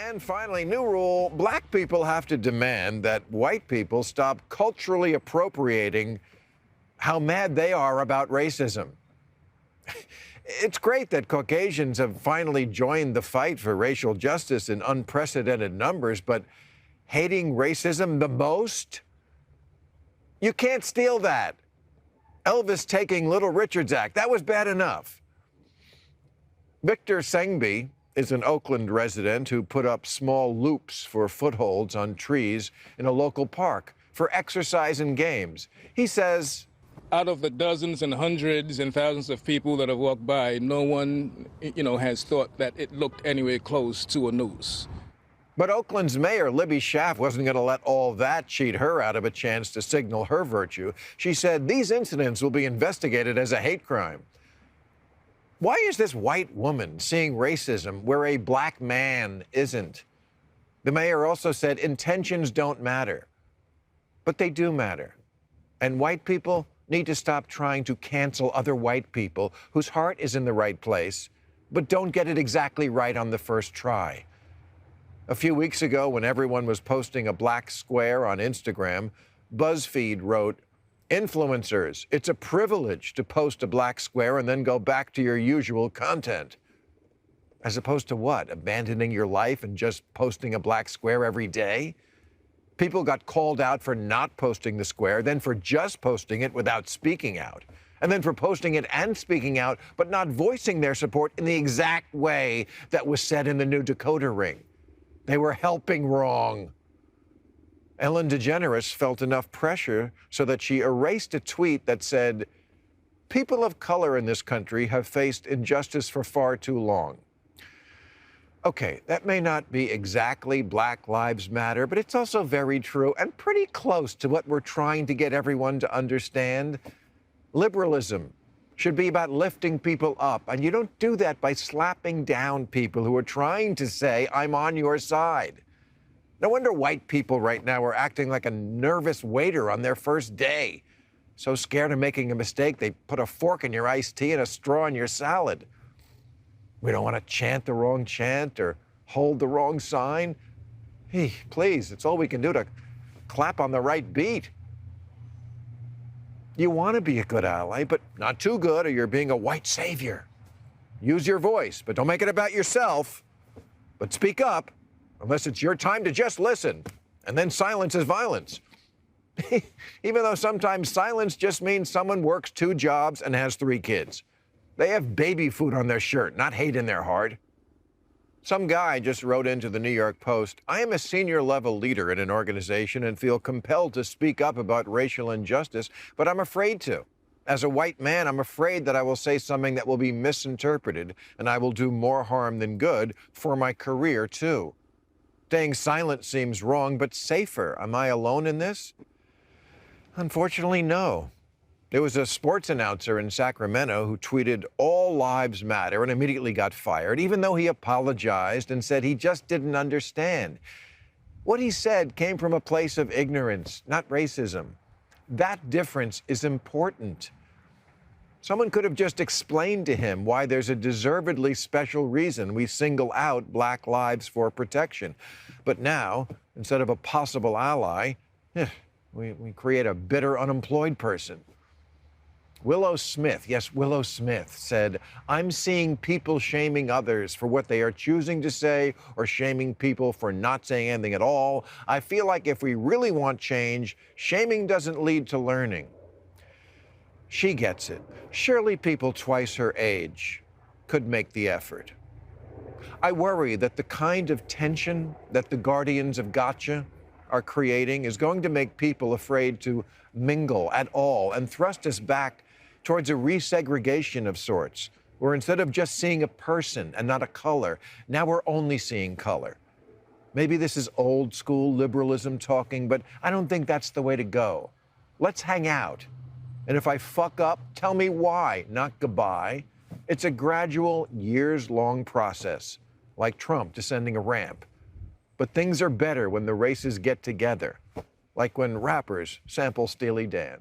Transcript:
And finally, new rule, black people have to demand that white people stop culturally appropriating how mad they are about racism. It's great that Caucasians have finally joined the fight for racial justice in unprecedented numbers, but hating racism the most? You can't steal that. Elvis taking Little Richard's act, that was bad enough. Victor Sengby is an Oakland resident who put up small loops for footholds on trees in a local park for exercise and games. He says, out of the dozens and hundreds and thousands of people that have walked by, no one, has thought that it looked anywhere close to a noose. But Oakland's mayor, Libby Schaaf, wasn't going to let all that cheat her out of a chance to signal her virtue. She said these incidents will be investigated as a hate crime. Why is this white woman seeing racism where a black man isn't? The mayor also said intentions don't matter, but they do matter. And white people need to stop trying to cancel other white people whose heart is in the right place, but don't get it exactly right on the first try. A few weeks ago, when everyone was posting a black square on Instagram, BuzzFeed wrote, "Influencers, it's a privilege to post a black square and then go back to your usual content." As opposed to what? Abandoning your life and just posting a black square every day? People got called out for not posting the square, then for just posting it without speaking out, and then for posting it and speaking out, but not voicing their support in the exact way that was said in the new decoder ring. They were helping wrong. Ellen DeGeneres felt enough pressure so that she erased a tweet that said, "People of color in this country have faced injustice for far too long." Okay, that may not be exactly Black Lives Matter, but it's also very true and pretty close to what we're trying to get everyone to understand. Liberalism should be about lifting people up, and you don't do that by slapping down people who are trying to say, "I'm on your side." No wonder white people right now are acting like a nervous waiter on their first day. So scared of making a mistake, they put a fork in your iced tea and a straw in your salad. We don't want to chant the wrong chant or hold the wrong sign. Hey, please, it's all we can do to clap on the right beat. You want to be a good ally, but not too good, or you're being a white savior. Use your voice, but don't make it about yourself. But speak up, unless it's your time to just listen. And then silence is violence. Even though sometimes silence just means someone works 2 jobs and has 3 kids. They have baby food on their shirt, not hate in their heart. Some guy just wrote into the New York Post, "I am a senior level leader in an organization and feel compelled to speak up about racial injustice, but I'm afraid to. As a white man, I'm afraid that I will say something that will be misinterpreted, and I will do more harm than good for my career, too. Staying silent seems wrong, but safer. Am I alone in this?" Unfortunately, no. There was a sports announcer in Sacramento who tweeted, "All lives matter," and immediately got fired, even though he apologized and said he just didn't understand. What he said came from a place of ignorance, not racism. That difference is important. Someone could have just explained to him why there's a deservedly special reason we single out black lives for protection. But now, instead of a possible ally, we create a bitter unemployed person. Willow Smith, yes, Willow Smith, said, "I'm seeing people shaming others for what they are choosing to say or shaming people for not saying anything at all. I feel like if we really want change, shaming doesn't lead to learning." She gets it. Surely people twice her age could make the effort. I worry that the kind of tension that the guardians of gotcha are creating is going to make people afraid to mingle at all and thrust us back towards a resegregation of sorts, where instead of just seeing a person and not a color, now we're only seeing color. Maybe this is old school liberalism talking, but I don't think that's the way to go. Let's hang out. And if I fuck up, tell me why, not goodbye. It's a gradual, years-long process, like Trump descending a ramp. But things are better when the races get together, like when rappers sample Steely Dan.